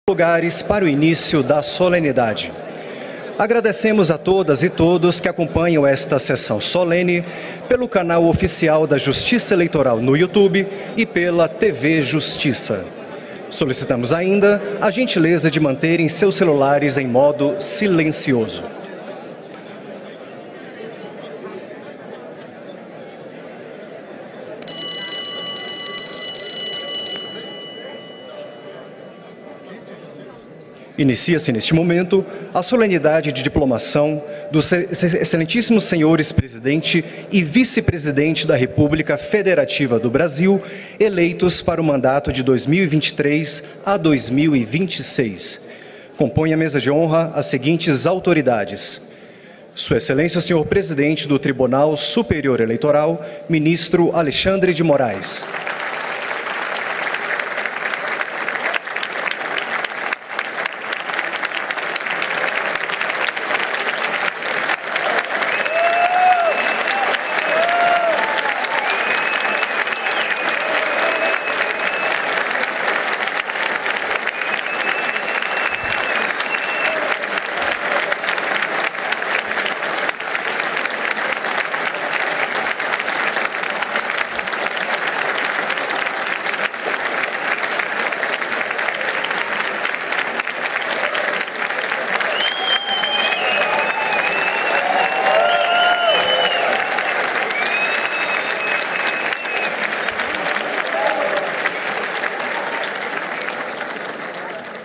Lugares para o início da solenidade. Agradecemos a todas e todos que acompanham esta sessão solene pelo canal oficial da Justiça Eleitoral no YouTube e pela TV Justiça. Solicitamos ainda a gentileza de manterem seus celulares em modo silencioso. Inicia-se neste momento a solenidade de diplomação dos excelentíssimos senhores presidente e vice-presidente da República Federativa do Brasil, eleitos para o mandato de 2023 a 2026. Compõe a mesa de honra as seguintes autoridades: Sua Excelência o senhor presidente do Tribunal Superior Eleitoral, ministro Alexandre de Moraes.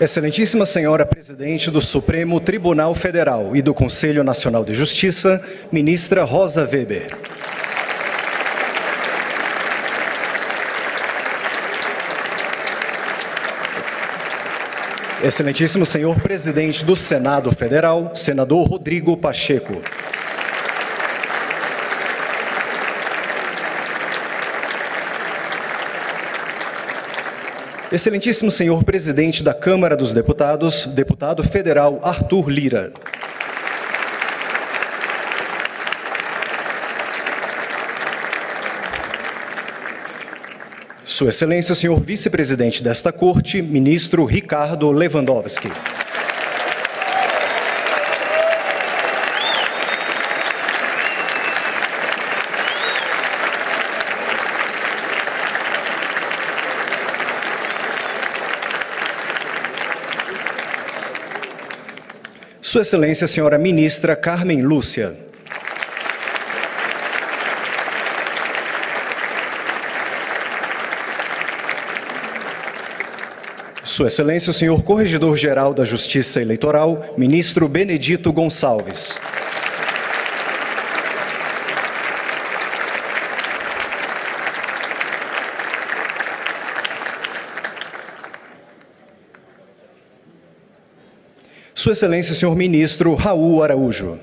Excelentíssima Senhora Presidente do Supremo Tribunal Federal e do Conselho Nacional de Justiça, Ministra Rosa Weber. Excelentíssimo Senhor Presidente do Senado Federal, Senador Rodrigo Pacheco. Excelentíssimo Senhor Presidente da Câmara dos Deputados, Deputado Federal Arthur Lira. Sua Excelência o senhor Vice-Presidente desta Corte, Ministro Ricardo Lewandowski. Sua Excelência, a senhora Ministra Carmen Lúcia. Sua Excelência, o senhor Corregedor-Geral da Justiça Eleitoral, Ministro Benedito Gonçalves. Sua Excelência, o senhor Ministro Raul Araújo.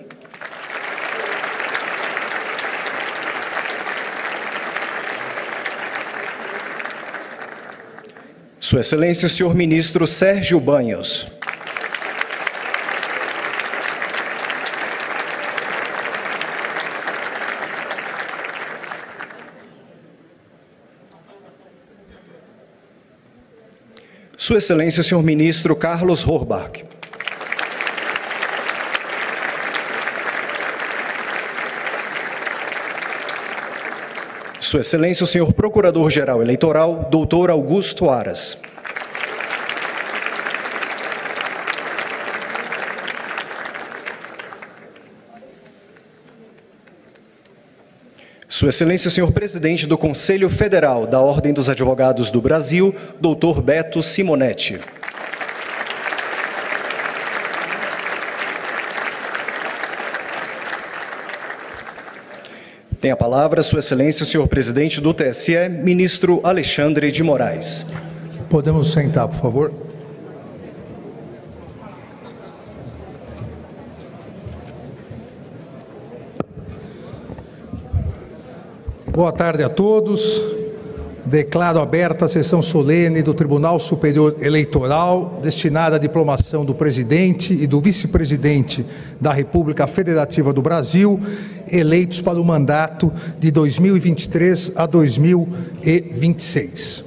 Sua Excelência, o senhor Ministro Sérgio Banhos. Sua Excelência, o senhor Ministro Carlos Horbach. Sua Excelência, o senhor Procurador-Geral Eleitoral, Dr. Augusto Aras. Sua Excelência, o senhor Presidente do Conselho Federal da Ordem dos Advogados do Brasil, Dr. Beto Simonetti. Tem a palavra Sua Excelência, o senhor Presidente do TSE, Ministro Alexandre de Moraes. Podemos sentar, por favor. Boa tarde a todos. Declaro aberta a sessão solene do Tribunal Superior Eleitoral, destinada à diplomação do presidente e do vice-presidente da República Federativa do Brasil, eleitos para o mandato de 2023 a 2026.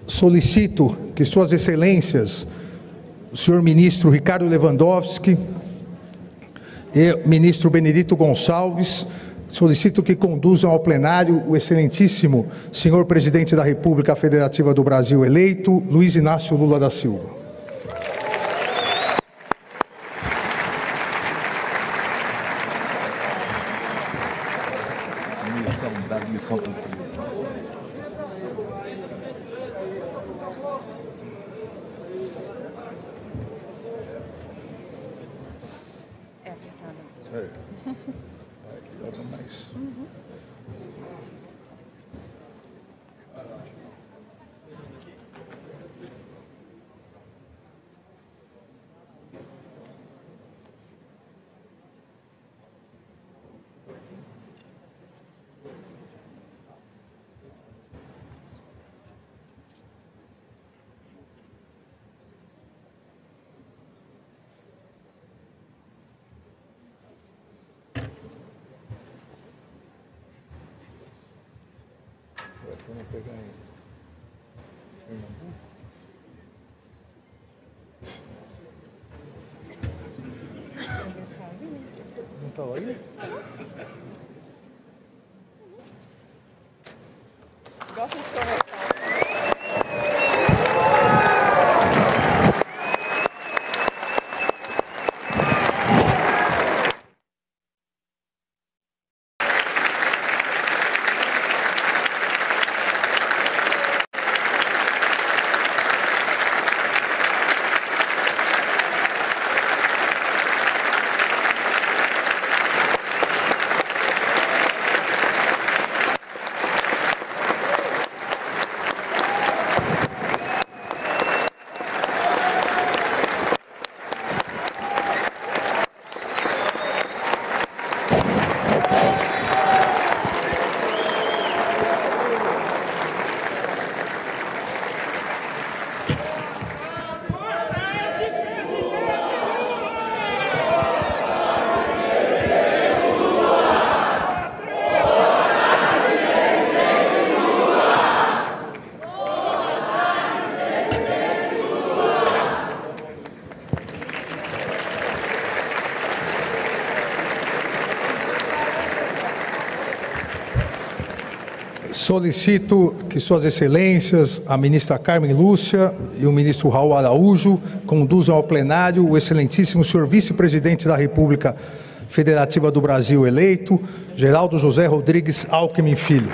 Solicito que Suas Excelências, o senhor ministro Ricardo Lewandowski e o ministro Benedito Gonçalves, solicito que conduzam ao plenário o excelentíssimo senhor presidente da República Federativa do Brasil eleito, Luiz Inácio Lula da Silva. Missão cumprida. É apertada. Vai, leva mais. Vamos pegar em Pernambuco. Não estava aí? Gosto de conversar. Solicito que Suas Excelências, a ministra Carmen Lúcia e o ministro Raul Araújo conduzam ao plenário o excelentíssimo senhor vice-presidente da República Federativa do Brasil eleito, Geraldo José Rodrigues Alckmin Filho.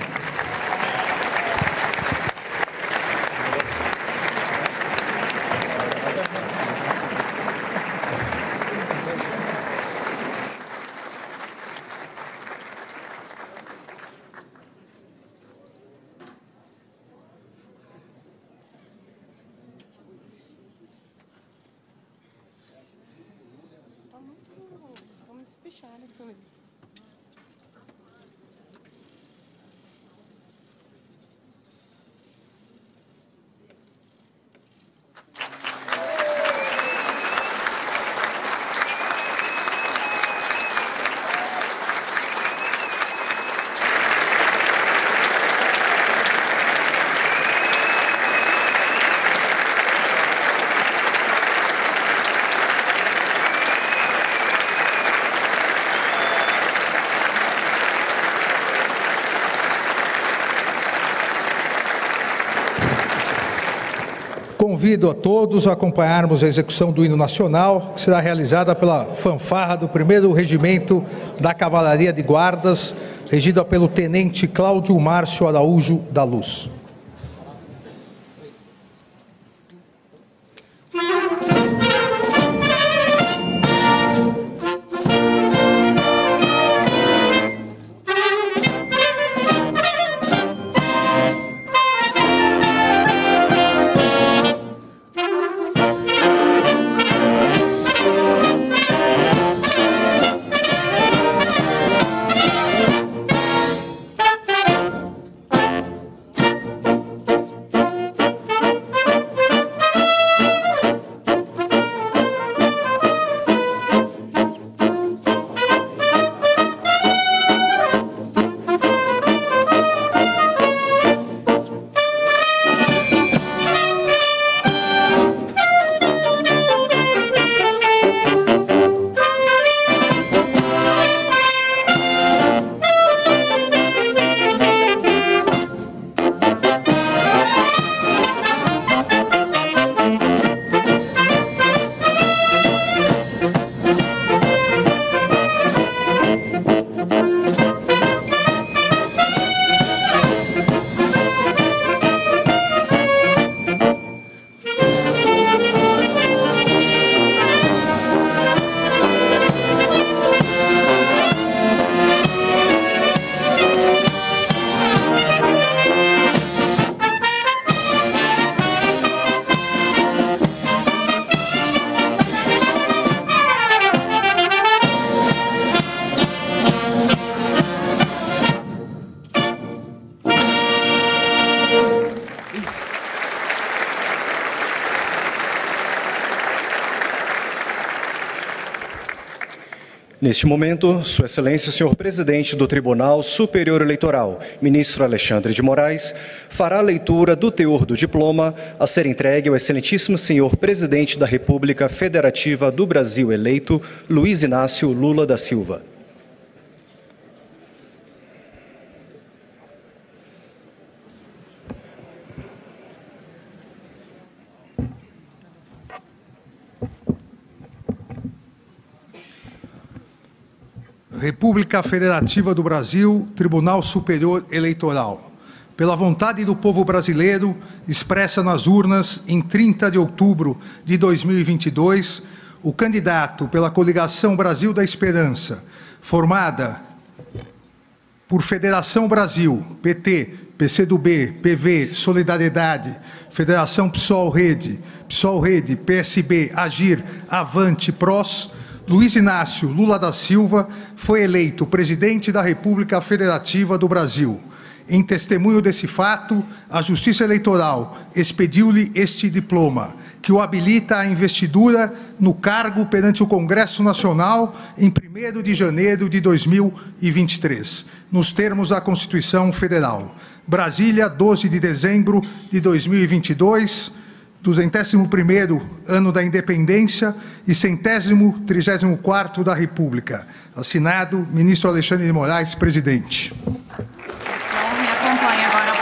Vamos espichar, né, também. Convido a todos a acompanharmos a execução do hino nacional, que será realizada pela fanfarra do 1º Regimento da Cavalaria de Guardas, regida pelo Tenente Cláudio Márcio Araújo da Luz. Neste momento, Sua Excelência, o senhor presidente do Tribunal Superior Eleitoral, ministro Alexandre de Moraes, fará a leitura do teor do diploma a ser entregue ao excelentíssimo senhor presidente da República Federativa do Brasil eleito, Luiz Inácio Lula da Silva. República Federativa do Brasil, Tribunal Superior Eleitoral. Pela vontade do povo brasileiro, expressa nas urnas em 30 de outubro de 2022, o candidato pela coligação Brasil da Esperança, formada por Federação Brasil, PT, PCdoB, PV, Solidariedade, Federação PSOL-Rede, PSB, Agir, Avante, PROS, Luiz Inácio Lula da Silva foi eleito presidente da República Federativa do Brasil. Em testemunho desse fato, a Justiça Eleitoral expediu-lhe este diploma, que o habilita à investidura no cargo perante o Congresso Nacional em 1º de janeiro de 2023, nos termos da Constituição Federal. Brasília, 12 de dezembro de 2022, 201º ano da Independência e 134º da República. Assinado, ministro Alexandre de Moraes, presidente. Me acompanha agora.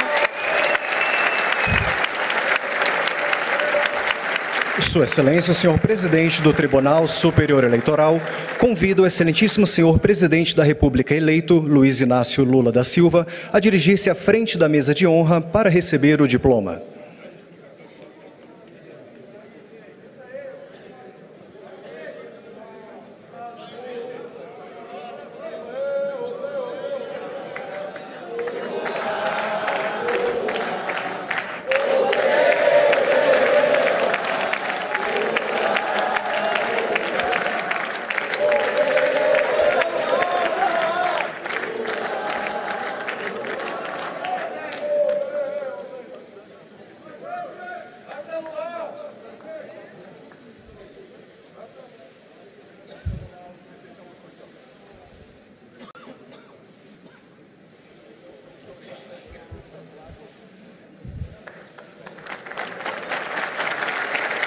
Sua Excelência, o senhor presidente do Tribunal Superior Eleitoral, convido o excelentíssimo senhor presidente da República eleito, Luiz Inácio Lula da Silva, a dirigir-se à frente da mesa de honra para receber o diploma.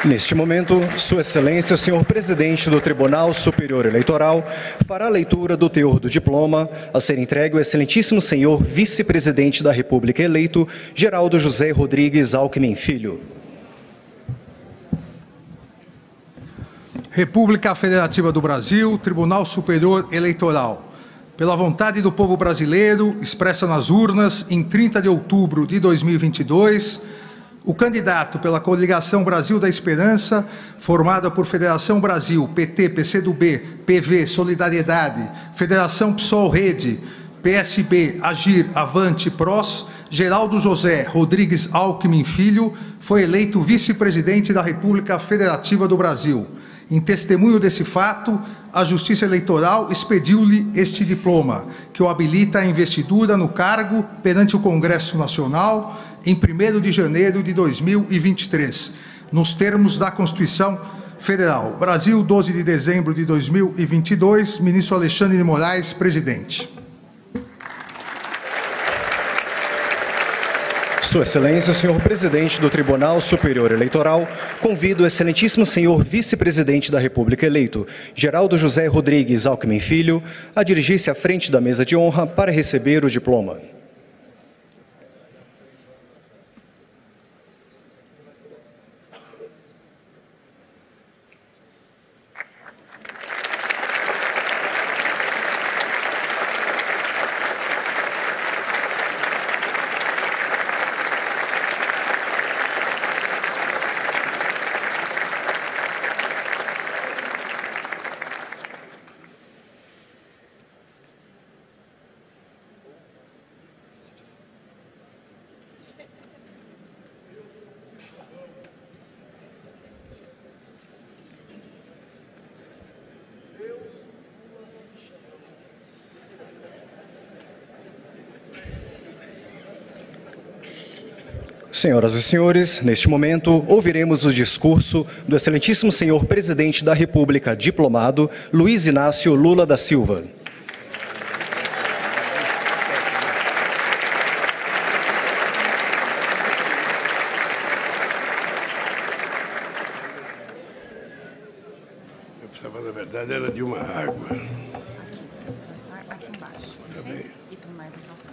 Neste momento, Sua Excelência, o senhor presidente do Tribunal Superior Eleitoral, fará a leitura do teor do diploma a ser entregue ao excelentíssimo senhor vice-presidente da República eleito, Geraldo José Rodrigues Alckmin Filho. República Federativa do Brasil, Tribunal Superior Eleitoral. Pela vontade do povo brasileiro, expressa nas urnas em 30 de outubro de 2022, o candidato pela coligação Brasil da Esperança, formada por Federação Brasil, PT, PCdoB, PV, Solidariedade, Federação PSOL-Rede, PSB, Agir, Avante, PROS, Geraldo José Rodrigues Alckmin Filho, foi eleito vice-presidente da República Federativa do Brasil. Em testemunho desse fato, a Justiça Eleitoral expediu-lhe este diploma, que o habilita à investidura no cargo perante o Congresso Nacional em 1º de janeiro de 2023, nos termos da Constituição Federal. Brasil, 12 de dezembro de 2022, ministro Alexandre de Moraes, presidente. Sua Excelência, o senhor presidente do Tribunal Superior Eleitoral, convido o excelentíssimo senhor vice-presidente da República eleito, Geraldo José Rodrigues Alckmin Filho, a dirigir-se à frente da mesa de honra para receber o diploma. Senhoras e senhores, neste momento ouviremos o discurso do excelentíssimo senhor presidente da República, diplomado Luiz Inácio Lula da Silva. Eu precisava, na verdade, era de uma água. Aqui, já está aqui embaixo. Tá bem. E tem mais aqui ao fundo.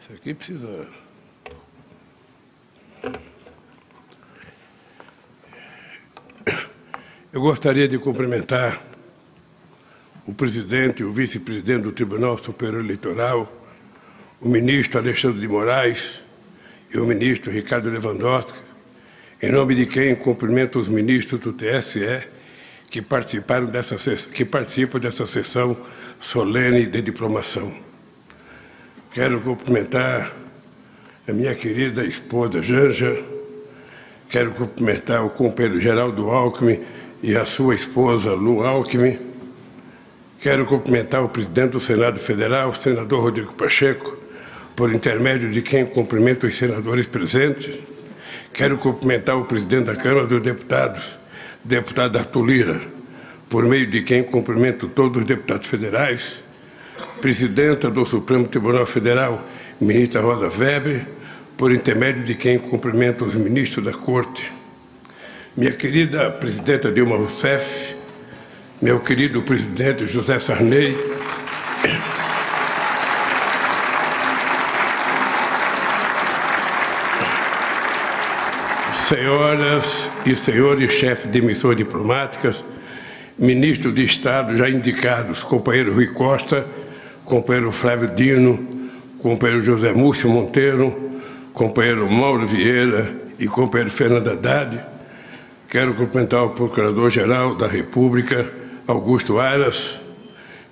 Isso aqui precisa... Eu gostaria de cumprimentar o presidente e o vice-presidente do Tribunal Superior Eleitoral, o ministro Alexandre de Moraes e o ministro Ricardo Lewandowski, em nome de quem cumprimento os ministros do TSE que participam dessa sessão solene de diplomação. Quero cumprimentar a minha querida esposa Janja, quero cumprimentar o companheiro Geraldo Alckmin e a sua esposa Lu Alckmin. Quero cumprimentar o presidente do Senado Federal, o senador Rodrigo Pacheco, por intermédio de quem cumprimento os senadores presentes. Quero cumprimentar o presidente da Câmara dos Deputados, deputado Arthur Lira, por meio de quem cumprimento todos os deputados federais. Presidenta do Supremo Tribunal Federal, ministra Rosa Weber, por intermédio de quem cumprimento os ministros da Corte. Minha querida presidenta Dilma Rousseff, meu querido presidente José Sarney, senhoras e senhores chefes de missões diplomáticas, ministros de Estado já indicados, companheiro Rui Costa, companheiro Flávio Dino, companheiro José Múcio Monteiro, companheiro Mauro Vieira e companheiro Fernando Haddad. Quero cumprimentar o Procurador-Geral da República, Augusto Aras.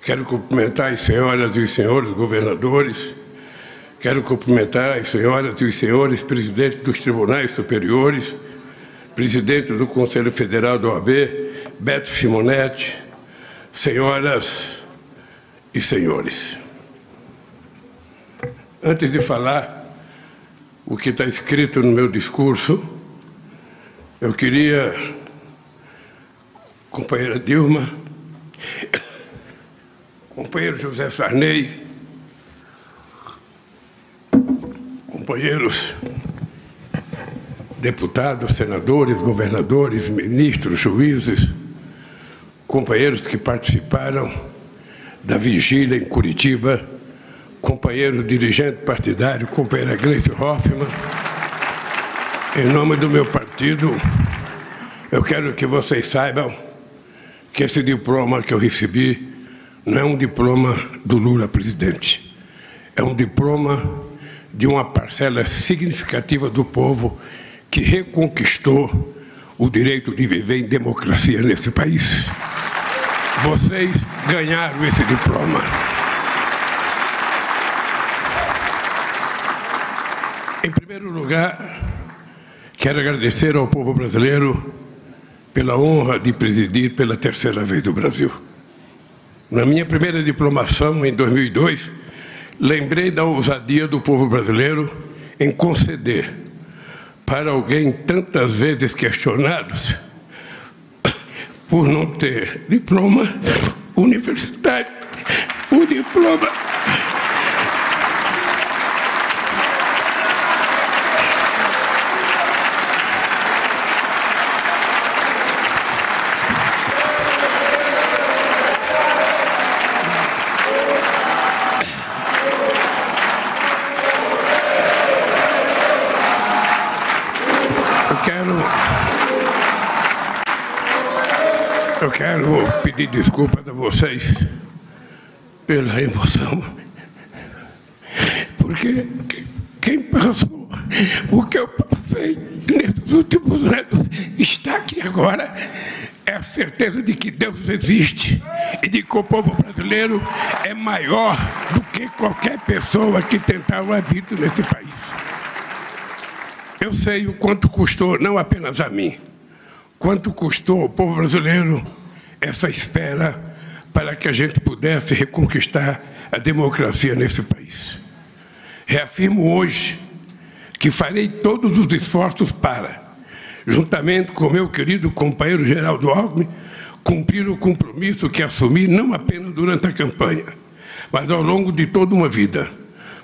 Quero cumprimentar as senhoras e os senhores governadores. Quero cumprimentar as senhoras e os senhores presidentes dos tribunais superiores, presidente do Conselho Federal da OAB, Beto Simonetti, senhoras e senhores. Antes de falar o que está escrito no meu discurso, eu queria, companheira Dilma, companheiro José Sarney, companheiros deputados, senadores, governadores, ministros, juízes, companheiros que participaram da vigília em Curitiba, companheiro dirigente partidário, companheira Gleice Hoffmann, em nome do meu partido, eu quero que vocês saibam que esse diploma que eu recebi não é um diploma do Lula presidente, é um diploma de uma parcela significativa do povo que reconquistou o direito de viver em democracia nesse país. Vocês ganharam esse diploma. Em primeiro lugar, quero agradecer ao povo brasileiro pela honra de presidir pela terceira vez do Brasil. Na minha primeira diplomação, em 2002, lembrei da ousadia do povo brasileiro em conceder para alguém tantas vezes questionado por não ter diploma universitário, o diploma Eu quero pedir desculpas a vocês pela emoção, porque quem passou o que eu passei nesses últimos anos está aqui agora, é a certeza de que Deus existe e de que o povo brasileiro é maior do que qualquer pessoa que tentar o arbítrio nesse país. Eu sei o quanto custou, não apenas a mim, quanto custou ao povo brasileiro essa espera para que a gente pudesse reconquistar a democracia nesse país. Reafirmo hoje que farei todos os esforços para, juntamente com meu querido companheiro Geraldo Alckmin, cumprir o compromisso que assumi não apenas durante a campanha, mas ao longo de toda uma vida,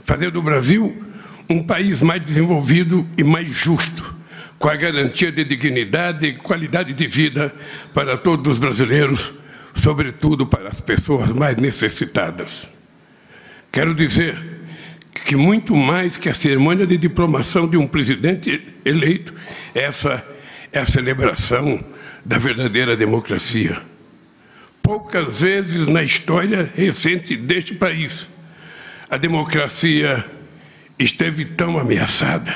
fazer do Brasil um país mais desenvolvido e mais justo, com a garantia de dignidade e qualidade de vida para todos os brasileiros, sobretudo para as pessoas mais necessitadas. Quero dizer que muito mais que a cerimônia de diplomação de um presidente eleito, essa é a celebração da verdadeira democracia. Poucas vezes na história recente deste país a democracia esteve tão ameaçada.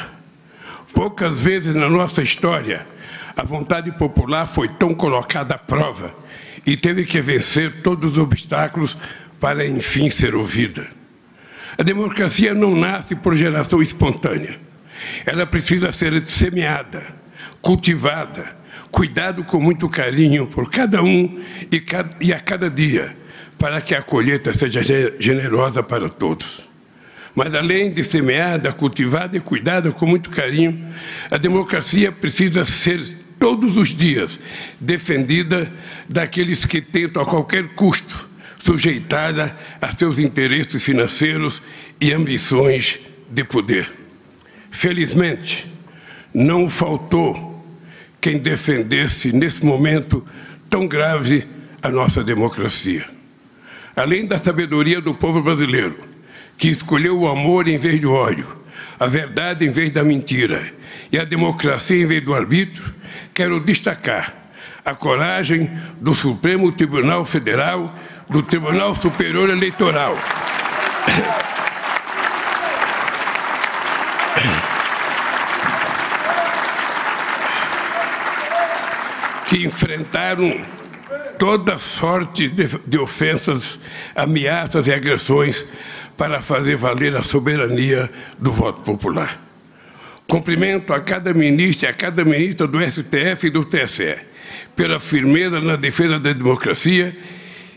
Poucas vezes na nossa história a vontade popular foi tão colocada à prova e teve que vencer todos os obstáculos para, enfim, ser ouvida. A democracia não nasce por geração espontânea. Ela precisa ser semeada, cultivada, cuidado com muito carinho por cada um e a cada dia, para que a colheita seja generosa para todos. Mas, além de semeada, cultivada e cuidada com muito carinho, a democracia precisa ser, todos os dias, defendida daqueles que tentam, a qualquer custo, sujeitada a seus interesses financeiros e ambições de poder. Felizmente, não faltou quem defendesse, nesse momento tão grave, a nossa democracia. Além da sabedoria do povo brasileiro, que escolheu o amor em vez do ódio, a verdade em vez da mentira e a democracia em vez do arbítrio, quero destacar a coragem do Supremo Tribunal Federal, do Tribunal Superior Eleitoral, que enfrentaram toda sorte de ofensas, ameaças e agressões para fazer valer a soberania do voto popular. Cumprimento a cada ministro e a cada ministra do STF e do TSE pela firmeza na defesa da democracia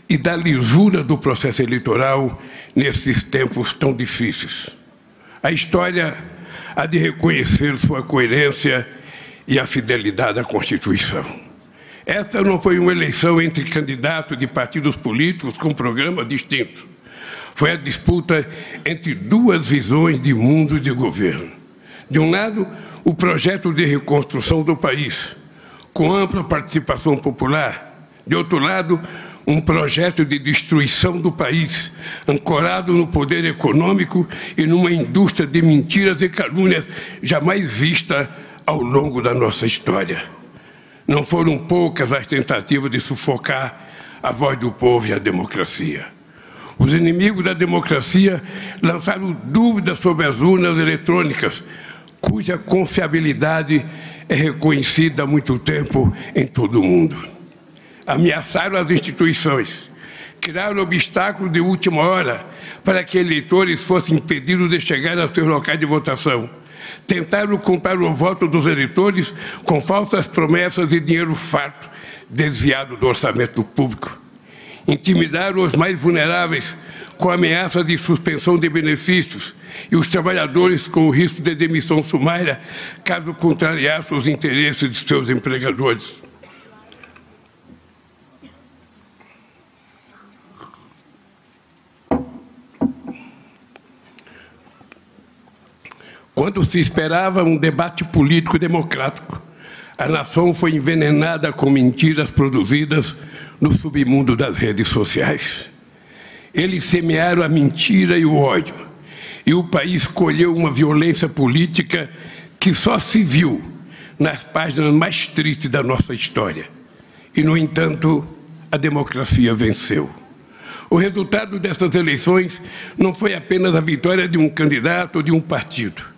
e da lisura do processo eleitoral nesses tempos tão difíceis. A história há de reconhecer sua coerência e a fidelidade à Constituição. Esta não foi uma eleição entre candidatos de partidos políticos com programas distintos. Foi a disputa entre duas visões de mundo e de governo. De um lado, o projeto de reconstrução do país, com ampla participação popular. De outro lado, um projeto de destruição do país, ancorado no poder econômico e numa indústria de mentiras e calúnias jamais vista ao longo da nossa história. Não foram poucas as tentativas de sufocar a voz do povo e a democracia. Os inimigos da democracia lançaram dúvidas sobre as urnas eletrônicas, cuja confiabilidade é reconhecida há muito tempo em todo o mundo. Ameaçaram as instituições, criaram obstáculos de última hora para que eleitores fossem impedidos de chegar aos seus locais de votação. Tentaram comprar o voto dos eleitores com falsas promessas e dinheiro farto desviado do orçamento público. Intimidaram os mais vulneráveis com ameaça de suspensão de benefícios e os trabalhadores com o risco de demissão sumária caso contrariassem os interesses de seus empregadores. Quando se esperava um debate político democrático, a nação foi envenenada com mentiras produzidas no submundo das redes sociais. Eles semearam a mentira e o ódio, e o país colheu uma violência política que só se viu nas páginas mais tristes da nossa história. E, no entanto, a democracia venceu. O resultado dessas eleições não foi apenas a vitória de um candidato ou de um partido.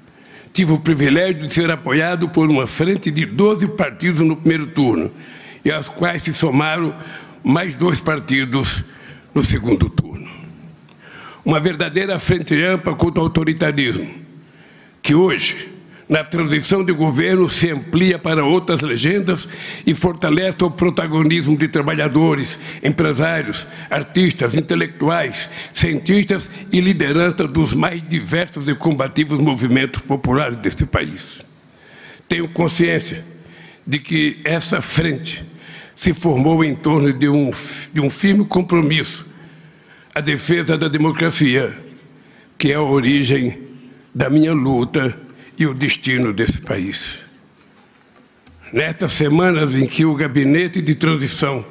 Tive o privilégio de ser apoiado por uma frente de 12 partidos no primeiro turno, e aos quais se somaram mais 2 partidos no segundo turno. Uma verdadeira frente ampla contra o autoritarismo, que hoje Na transição de governo, se amplia para outras legendas e fortalece o protagonismo de trabalhadores, empresários, artistas, intelectuais, cientistas e lideranças dos mais diversos e combativos movimentos populares deste país. Tenho consciência de que essa frente se formou em torno de um firme compromisso, a defesa da democracia, que é a origem da minha luta e o destino desse país. Nestas semanas em que o gabinete de transição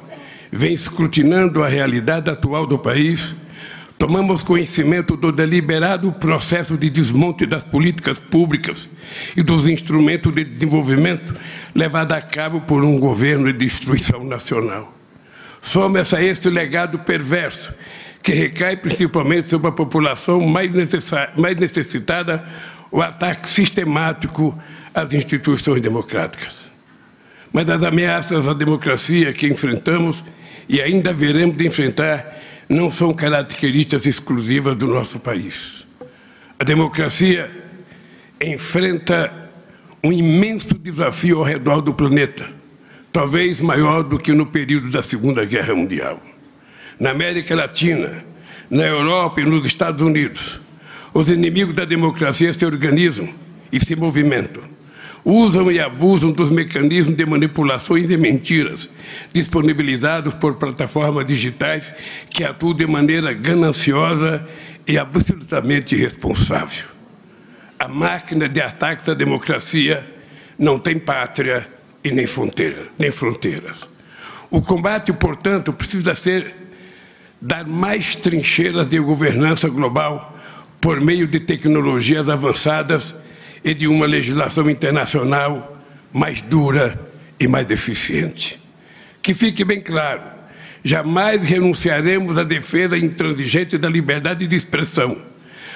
vem escrutinando a realidade atual do país, tomamos conhecimento do deliberado processo de desmonte das políticas públicas e dos instrumentos de desenvolvimento levado a cabo por um governo de destruição nacional. Soma-se a esse legado perverso, que recai principalmente sobre a população mais necessitada, o ataque sistemático às instituições democráticas. Mas as ameaças à democracia que enfrentamos e ainda veremos de enfrentar não são características exclusivas do nosso país. A democracia enfrenta um imenso desafio ao redor do planeta, talvez maior do que no período da Segunda Guerra Mundial. Na América Latina, na Europa e nos Estados Unidos, os inimigos da democracia se organizam e se movimentam. Usam e abusam dos mecanismos de manipulações e mentiras disponibilizados por plataformas digitais que atuam de maneira gananciosa e absolutamente irresponsável. A máquina de ataque à democracia não tem pátria e nem fronteiras. O combate, portanto, precisa dar mais trincheiras de governança global por meio de tecnologias avançadas e de uma legislação internacional mais dura e mais eficiente. Que fique bem claro, jamais renunciaremos à defesa intransigente da liberdade de expressão,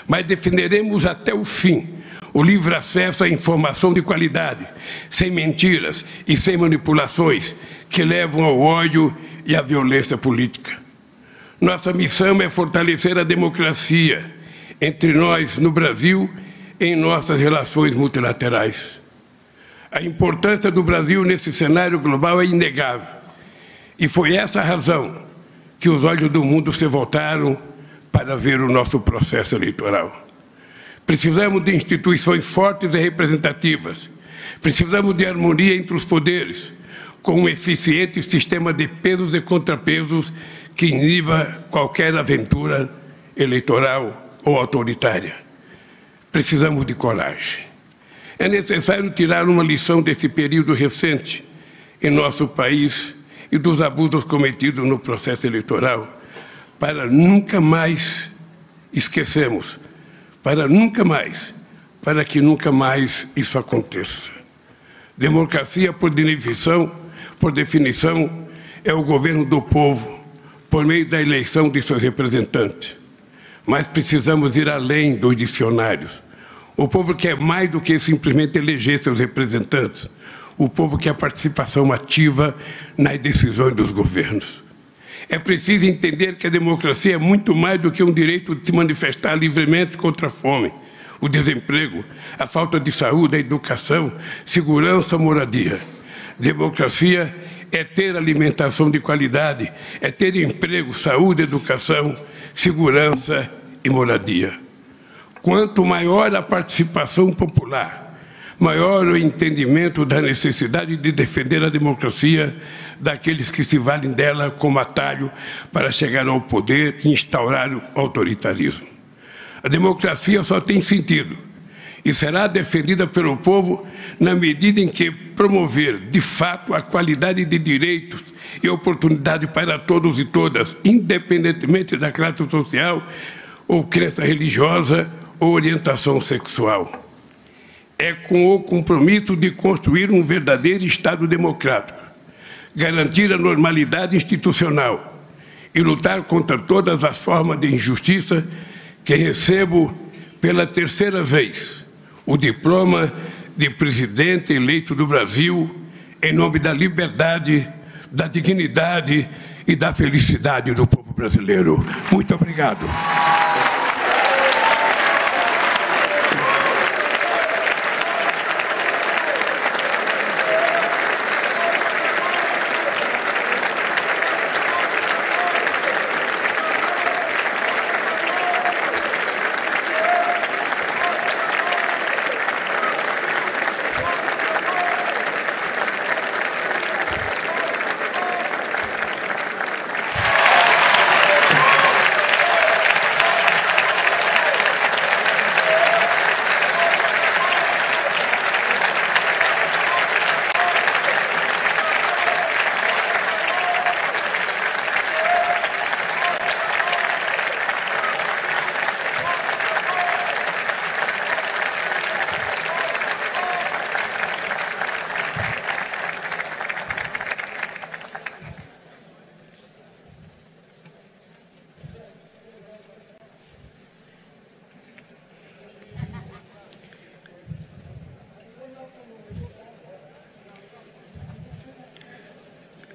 mas defenderemos até o fim o livre acesso à informação de qualidade, sem mentiras e sem manipulações que levam ao ódio e à violência política. Nossa missão é fortalecer a democracia entre nós no Brasil e em nossas relações multilaterais. A importância do Brasil nesse cenário global é inegável. E foi essa a razão que os olhos do mundo se voltaram para ver o nosso processo eleitoral. Precisamos de instituições fortes e representativas. Precisamos de harmonia entre os poderes, com um eficiente sistema de pesos e contrapesos que iniba qualquer aventura eleitoral ou autoritária. Precisamos de coragem. É necessário tirar uma lição desse período recente em nosso país e dos abusos cometidos no processo eleitoral, para nunca mais esquecemos, para que nunca mais isso aconteça. Democracia, por definição, é o governo do povo, por meio da eleição de seus representantes. Mas precisamos ir além dos dicionários. O povo quer mais do que simplesmente eleger seus representantes. O povo quer participação ativa nas decisões dos governos. É preciso entender que a democracia é muito mais do que um direito de se manifestar livremente contra a fome, o desemprego, a falta de saúde, a educação, segurança, moradia. Democracia é ter alimentação de qualidade, é ter emprego, saúde, educação, segurança e moradia. Quanto maior a participação popular, maior o entendimento da necessidade de defender a democracia daqueles que se valem dela como atalho para chegar ao poder e instaurar o autoritarismo. A democracia só tem sentido e será defendida pelo povo na medida em que promover, de fato, a qualidade de direitos e oportunidade para todos e todas, independentemente da classe social ou crença religiosa ou orientação sexual. É com o compromisso de construir um verdadeiro Estado democrático, garantir a normalidade institucional e lutar contra todas as formas de injustiça que recebo pela terceira vez o diploma de presidente eleito do Brasil em nome da liberdade, da dignidade e da felicidade do povo brasileiro. Muito obrigado.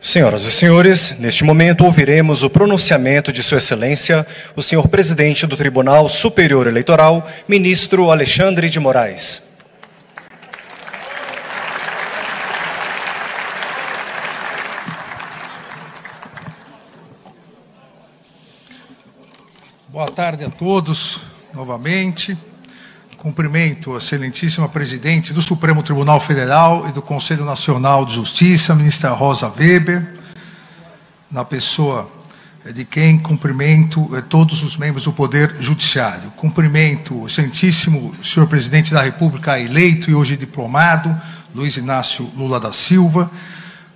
Senhoras e senhores, neste momento ouviremos o pronunciamento de Sua Excelência, o senhor presidente do Tribunal Superior Eleitoral, ministro Alexandre de Moraes. Boa tarde a todos, novamente. Cumprimento a excelentíssima presidente do Supremo Tribunal Federal e do Conselho Nacional de Justiça, a ministra Rosa Weber, na pessoa de quem cumprimento todos os membros do Poder Judiciário. Cumprimento o excelentíssimo senhor presidente da República eleito e hoje diplomado, Luiz Inácio Lula da Silva,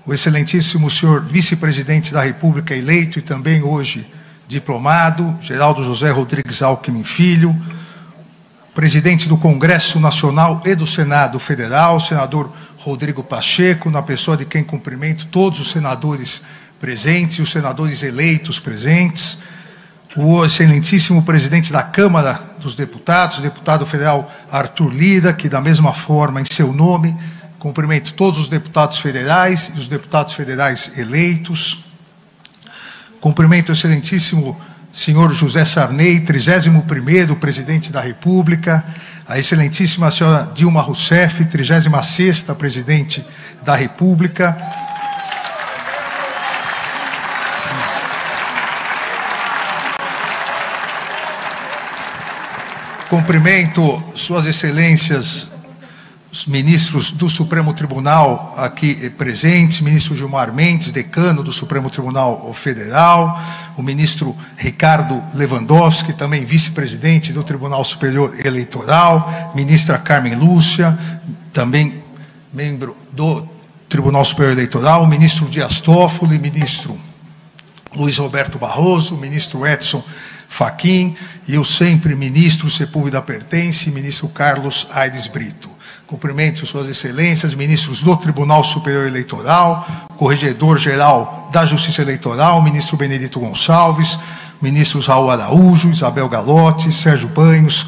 o excelentíssimo senhor vice-presidente da República eleito e também hoje diplomado, Geraldo José Rodrigues Alckmin Filho, presidente do Congresso Nacional e do Senado Federal, senador Rodrigo Pacheco, na pessoa de quem cumprimento todos os senadores presentes, os senadores eleitos presentes, o excelentíssimo presidente da Câmara dos Deputados, o deputado federal Arthur Lira, que da mesma forma, em seu nome, cumprimento todos os deputados federais e os deputados federais eleitos. Cumprimento o excelentíssimo senhor José Sarney, 31º presidente da República, a excelentíssima senhora Dilma Rousseff, 36ª presidente da República. Cumprimento suas excelências, os ministros do Supremo Tribunal aqui presentes, ministro Gilmar Mendes, decano do Supremo Tribunal Federal, o ministro Ricardo Lewandowski, também vice-presidente do Tribunal Superior Eleitoral, ministra Carmen Lúcia, também membro do Tribunal Superior Eleitoral, o ministro Dias Toffoli, ministro Luiz Roberto Barroso, o ministro Edson Fachin e o sempre ministro Sepúlveda Pertence, ministro Carlos Aires Brito. Cumprimento suas excelências, ministros do Tribunal Superior Eleitoral, corregedor-geral da Justiça Eleitoral, ministro Benedito Gonçalves, ministros Raul Araújo, Isabel Galotti, Sérgio Banhos,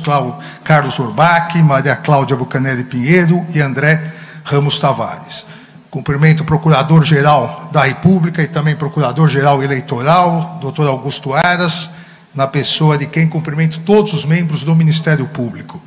Carlos Orbach, Maria Cláudia Bucanelli Pinheiro e André Ramos Tavares. Cumprimento o Procurador-Geral da República e também Procurador-Geral Eleitoral, doutor Augusto Aras, na pessoa de quem cumprimento todos os membros do Ministério Público.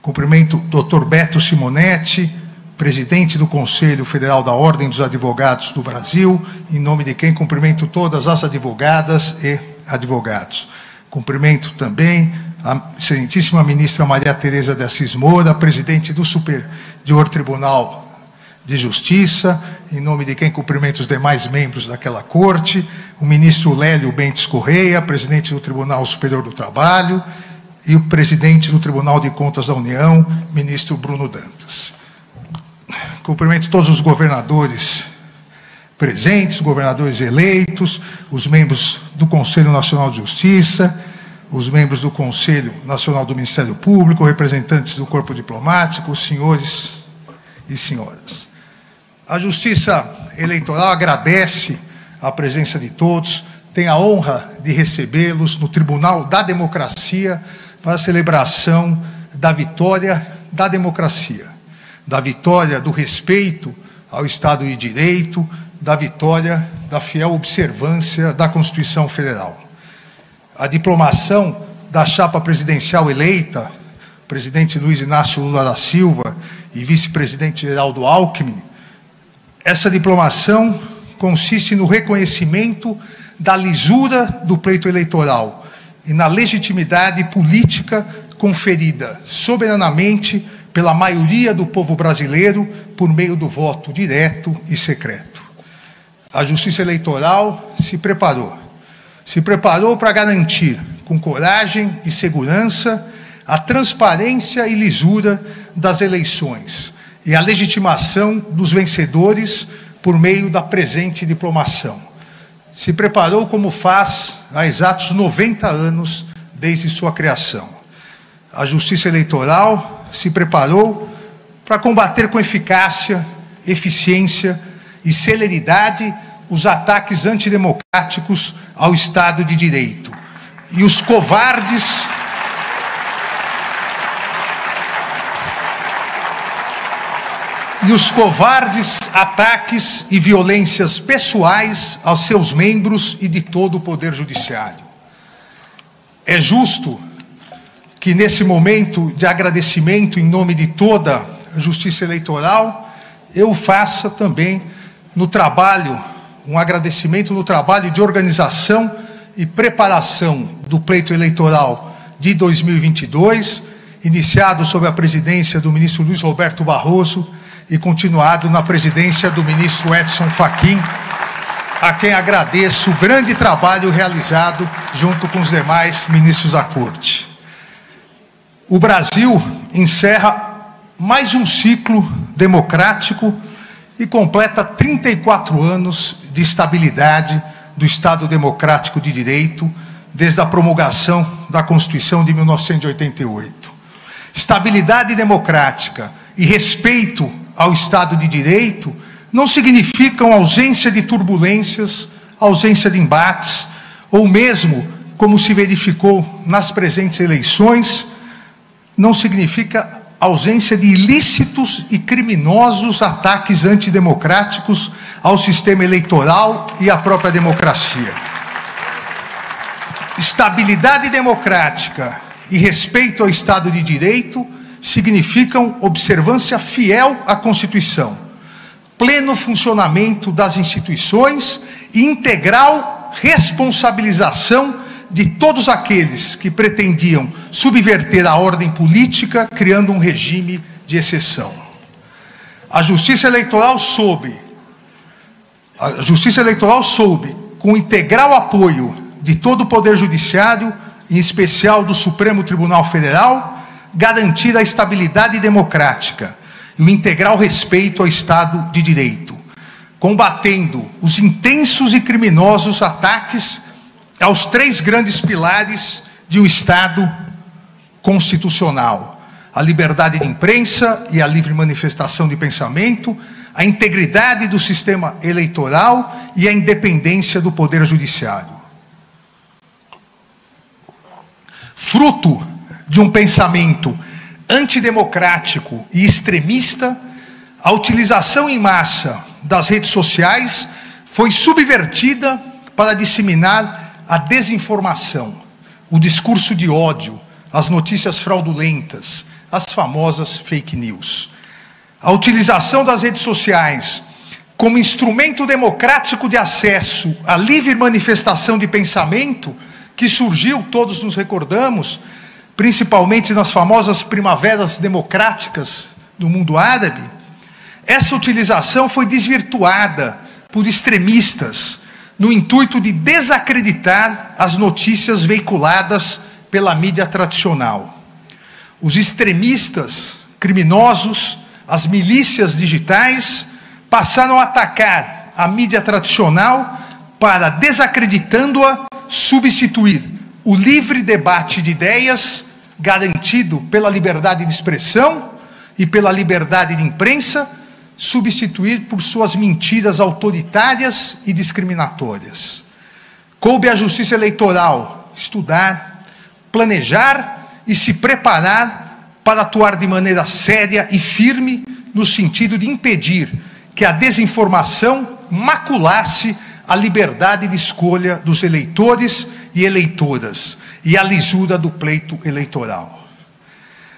Cumprimento o Dr. Beto Simonetti, presidente do Conselho Federal da Ordem dos Advogados do Brasil, em nome de quem cumprimento todas as advogadas e advogados. Cumprimento também a excelentíssima ministra Maria Tereza de Assis Moura, presidente do Superior Tribunal de Justiça, em nome de quem cumprimento os demais membros daquela corte, o ministro Lélio Bentes Correia, presidente do Tribunal Superior do Trabalho, e o presidente do Tribunal de Contas da União, ministro Bruno Dantas. Cumprimento todos os governadores presentes, governadores eleitos, os membros do Conselho Nacional de Justiça, os membros do Conselho Nacional do Ministério Público, representantes do Corpo Diplomático, senhores e senhoras. A Justiça Eleitoral agradece a presença de todos, tem a honra de recebê-los no Tribunal da Democracia para a celebração da vitória da democracia, da vitória do respeito ao Estado de Direito, da vitória da fiel observância da Constituição Federal. A diplomação da chapa presidencial eleita, presidente Luiz Inácio Lula da Silva e vice-presidente Geraldo Alckmin, essa diplomação consiste no reconhecimento da lisura do pleito eleitoral e na legitimidade política conferida soberanamente pela maioria do povo brasileiro por meio do voto direto e secreto. A Justiça Eleitoral se preparou para garantir, com coragem e segurança, a transparência e lisura das eleições e a legitimação dos vencedores por meio da presente diplomação. Se preparou como faz há exatos 90 anos desde sua criação. A Justiça Eleitoral se preparou para combater com eficácia, eficiência e celeridade os ataques antidemocráticos ao Estado de Direito e os covardes e os covardes ataques e violências pessoais aos seus membros e de todo o Poder Judiciário. É justo que, nesse momento de agradecimento em nome de toda a Justiça Eleitoral, eu faça também um agradecimento no trabalho de organização e preparação do pleito eleitoral de 2022, iniciado sob a presidência do ministro Luiz Roberto Barroso e continuado na presidência do ministro Edson Fachin, a quem agradeço o grande trabalho realizado junto com os demais ministros da Corte. O Brasil encerra mais um ciclo democrático e completa 34 anos de estabilidade do Estado Democrático de Direito, desde a promulgação da Constituição de 1988. Estabilidade democrática e respeito ao Estado de Direito não significam ausência de turbulências, ausência de embates, ou mesmo, como se verificou nas presentes eleições, não significa ausência de ilícitos e criminosos ataques antidemocráticos ao sistema eleitoral e à própria democracia. Estabilidade democrática e respeito ao Estado de Direito significam observância fiel à Constituição, pleno funcionamento das instituições e integral responsabilização de todos aqueles que pretendiam subverter a ordem política, criando um regime de exceção. A Justiça Eleitoral soube, com integral apoio de todo o Poder Judiciário, em especial do Supremo Tribunal Federal, garantir a estabilidade democrática e o integral respeito ao Estado de Direito, combatendo os intensos e criminosos ataques aos três grandes pilares de um Estado constitucional: a liberdade de imprensa e a livre manifestação de pensamento, a integridade do sistema eleitoral e a independência do Poder Judiciário. Fruto de um pensamento antidemocrático e extremista, a utilização em massa das redes sociais foi subvertida para disseminar a desinformação, o discurso de ódio, as notícias fraudulentas, as famosas fake news. A utilização das redes sociais como instrumento democrático de acesso à livre manifestação de pensamento, que surgiu, todos nos recordamos, principalmente nas famosas primaveras democráticas do mundo árabe, essa utilização foi desvirtuada por extremistas no intuito de desacreditar as notícias veiculadas pela mídia tradicional. Os extremistas criminosos, as milícias digitais, passaram a atacar a mídia tradicional para, desacreditando-a, substituir o livre debate de ideias, garantido pela liberdade de expressão e pela liberdade de imprensa, substituir por suas mentiras autoritárias e discriminatórias. Coube à Justiça Eleitoral estudar, planejar e se preparar para atuar de maneira séria e firme no sentido de impedir que a desinformação maculasse a liberdade de escolha dos eleitores e eleitoras e a lisura do pleito eleitoral.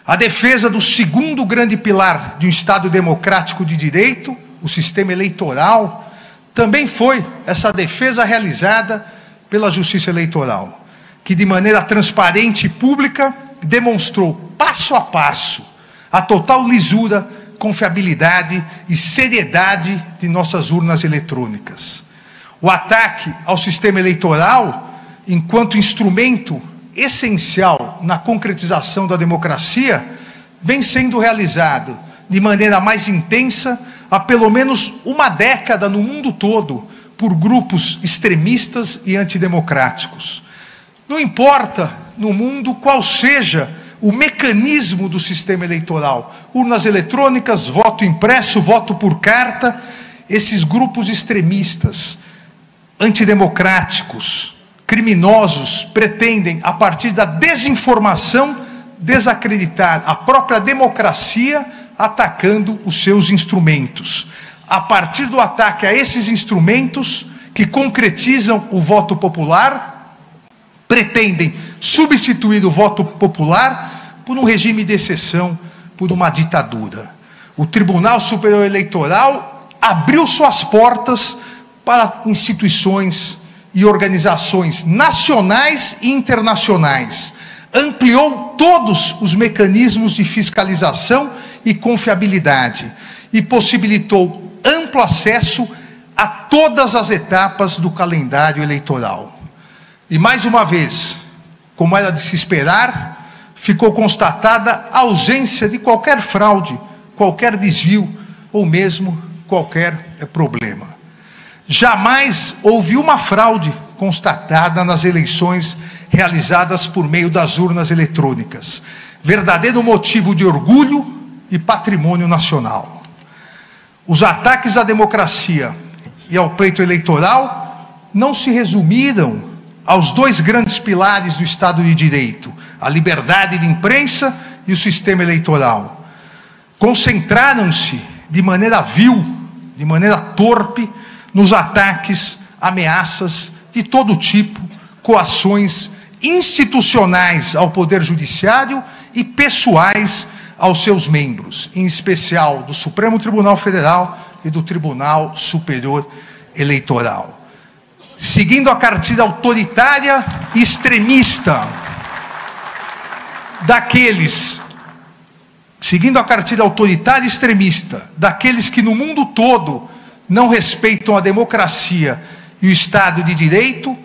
A defesa do segundo grande pilar de um Estado democrático de direito, o sistema eleitoral, também foi essa defesa realizada pela Justiça Eleitoral, que de maneira transparente e pública demonstrou passo a passo a total lisura, confiabilidade e seriedade de nossas urnas eletrônicas. O ataque ao sistema eleitoral, enquanto instrumento essencial na concretização da democracia, vem sendo realizado de maneira mais intensa há pelo menos uma década no mundo todo por grupos extremistas e antidemocráticos. Não importa no mundo qual seja o mecanismo do sistema eleitoral, urnas eletrônicas, voto impresso, voto por carta, esses grupos extremistas, antidemocráticos, criminosos, pretendem, a partir da desinformação, desacreditar a própria democracia, atacando os seus instrumentos. A partir do ataque a esses instrumentos, que concretizam o voto popular, pretendem substituir o voto popular por um regime de exceção, por uma ditadura. O Tribunal Superior Eleitoral abriu suas portas para instituições e organizações nacionais e internacionais. Ampliou todos os mecanismos de fiscalização e confiabilidade e possibilitou amplo acesso a todas as etapas do calendário eleitoral. E mais uma vez, como era de se esperar, ficou constatada a ausência de qualquer fraude, qualquer desvio ou mesmo qualquer problema. Jamais houve uma fraude constatada nas eleições realizadas por meio das urnas eletrônicas. Verdadeiro motivo de orgulho e patrimônio nacional. Os ataques à democracia e ao pleito eleitoral não se resumiram aos dois grandes pilares do Estado de Direito, a liberdade de imprensa e o sistema eleitoral. Concentraram-se de maneira vil, de maneira torpe, nos ataques, ameaças de todo tipo, coações institucionais ao Poder Judiciário e pessoais aos seus membros, em especial do Supremo Tribunal Federal e do Tribunal Superior Eleitoral. Seguindo a cartilha autoritária e extremista daqueles que no mundo todo não respeitam a democracia e o Estado de Direito,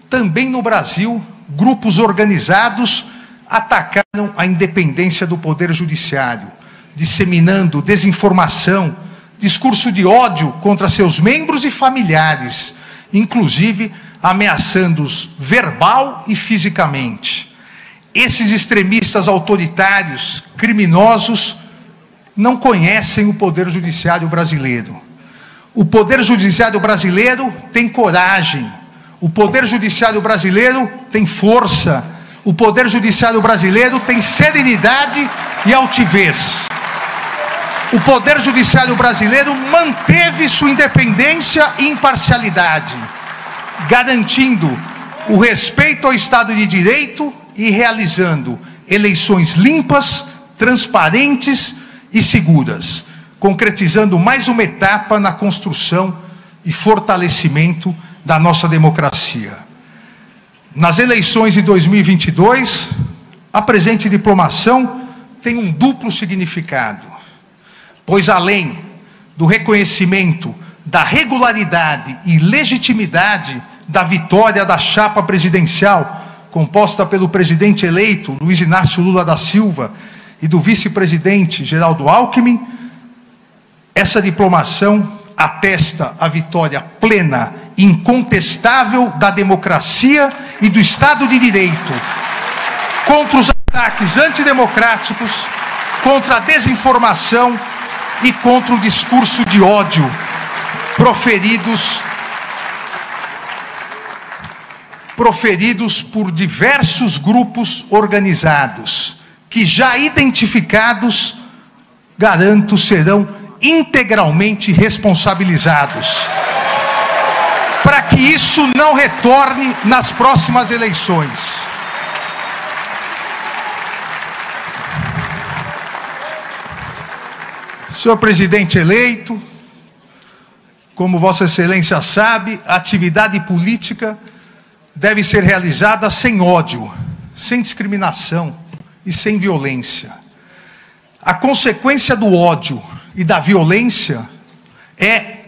também no Brasil, grupos organizados atacaram a independência do Poder Judiciário, disseminando desinformação, discurso de ódio contra seus membros e familiares, inclusive ameaçando-os verbal e fisicamente. Esses extremistas autoritários, criminosos, não conhecem o Poder Judiciário brasileiro. O Poder Judiciário brasileiro tem coragem, o Poder Judiciário brasileiro tem força, o Poder Judiciário brasileiro tem serenidade e altivez. O Poder Judiciário brasileiro manteve sua independência e imparcialidade, garantindo o respeito ao Estado de Direito e realizando eleições limpas, transparentes e seguras, concretizando mais uma etapa na construção e fortalecimento da nossa democracia. Nas eleições de 2022, a presente diplomação tem um duplo significado, pois além do reconhecimento da regularidade e legitimidade da vitória da chapa presidencial, composta pelo presidente eleito Luiz Inácio Lula da Silva e do vice-presidente Geraldo Alckmin, essa diplomação atesta a vitória plena, incontestável da democracia e do Estado de Direito, contra os ataques antidemocráticos, contra a desinformação e contra o discurso de ódio proferidos por diversos grupos organizados, que já identificados, garanto, serão integralmente responsabilizados, para que isso não retorne nas próximas eleições. Senhor presidente eleito, como Vossa Excelência sabe, a atividade política deve ser realizada sem ódio, sem discriminação e sem violência. A consequência do ódio e da violência é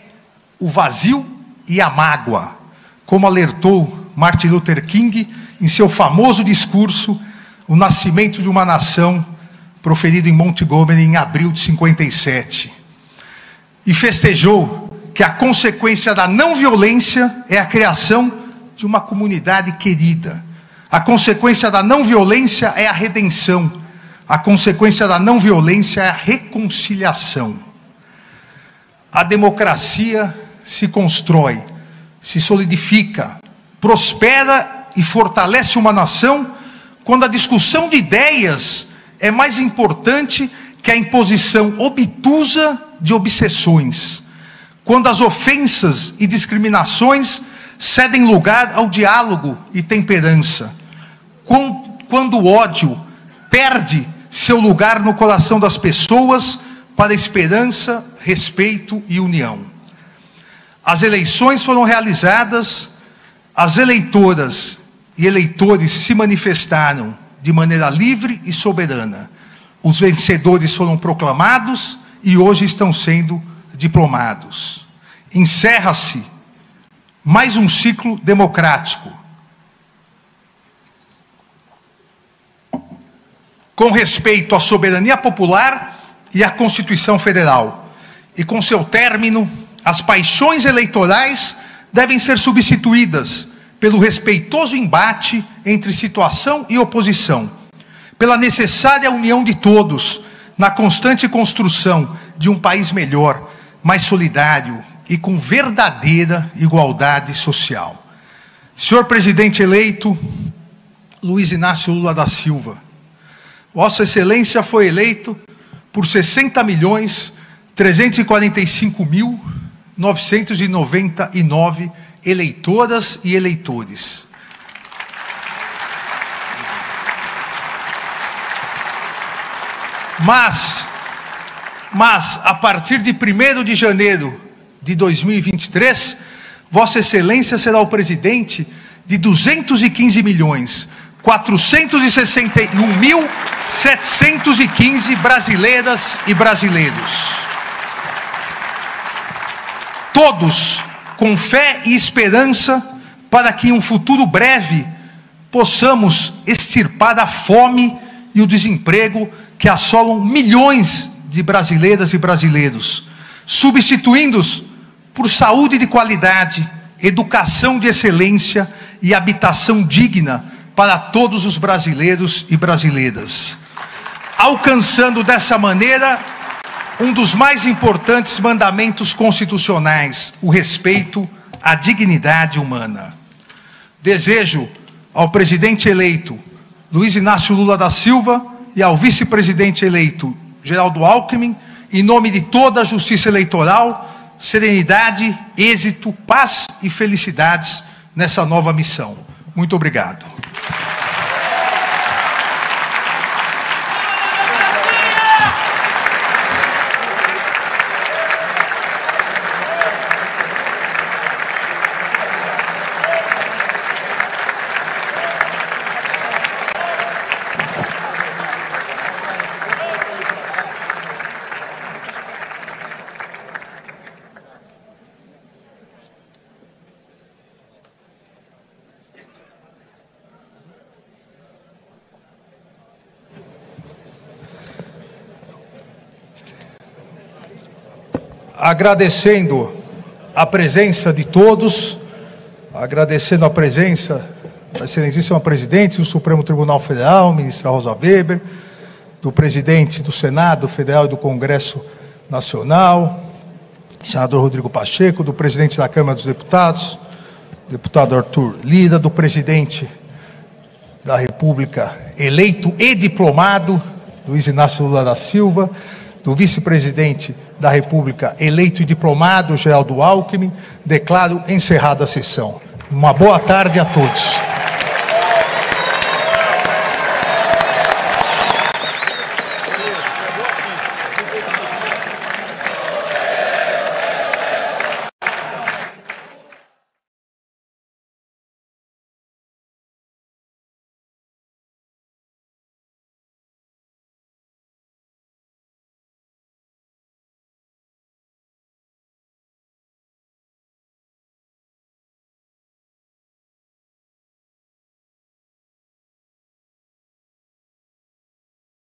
o vazio e a mágoa, como alertou Martin Luther King em seu famoso discurso O Nascimento de uma Nação, proferido em Montgomery em abril de 57. E festejou que a consequência da não violência é a criação de uma comunidade querida. A consequência da não violência é a redenção. A consequência da não violência é a reconciliação. A democracia se constrói, se solidifica, prospera e fortalece uma nação quando a discussão de ideias é mais importante que a imposição obtusa de obsessões, quando as ofensas e discriminações cedem lugar ao diálogo e temperança, quando o ódio perde seu lugar no coração das pessoas para esperança, respeito e união. As eleições foram realizadas, as eleitoras e eleitores se manifestaram de maneira livre e soberana. Os vencedores foram proclamados e hoje estão sendo diplomados. Encerra-se mais um ciclo democrático. Com respeito à soberania popular e à Constituição Federal. E com seu término, as paixões eleitorais devem ser substituídas pelo respeitoso embate entre situação e oposição, pela necessária união de todos na constante construção de um país melhor, mais solidário e com verdadeira igualdade social. Senhor presidente eleito Luiz Inácio Lula da Silva, Vossa Excelência foi eleito por 60.345.999 eleitoras e eleitores. Mas, a partir de 1º de janeiro de 2023, Vossa Excelência será o presidente de 215.461.715 brasileiras e brasileiros. Todos com fé e esperança para que em um futuro breve possamos extirpar a fome e o desemprego que assolam milhões de brasileiras e brasileiros, substituindo-os por saúde de qualidade, educação de excelência e habitação digna para todos os brasileiros e brasileiras, alcançando dessa maneira um dos mais importantes mandamentos constitucionais, o respeito à dignidade humana. Desejo ao presidente eleito Luiz Inácio Lula da Silva e ao vice-presidente eleito Geraldo Alckmin, em nome de toda a justiça eleitoral, serenidade, êxito, paz e felicidades nessa nova missão. Muito obrigado. Agradecendo a presença de todos, agradecendo a presença da excelentíssima presidente do Supremo Tribunal Federal, ministra Rosa Weber, do presidente do Senado Federal e do Congresso Nacional, senador Rodrigo Pacheco, do presidente da Câmara dos Deputados, deputado Arthur Lira, do presidente da República eleito e diplomado, Luiz Inácio Lula da Silva, do vice-presidente da República eleito e diplomado, Geraldo Alckmin. Declaro encerrada a sessão. Uma boa tarde a todos.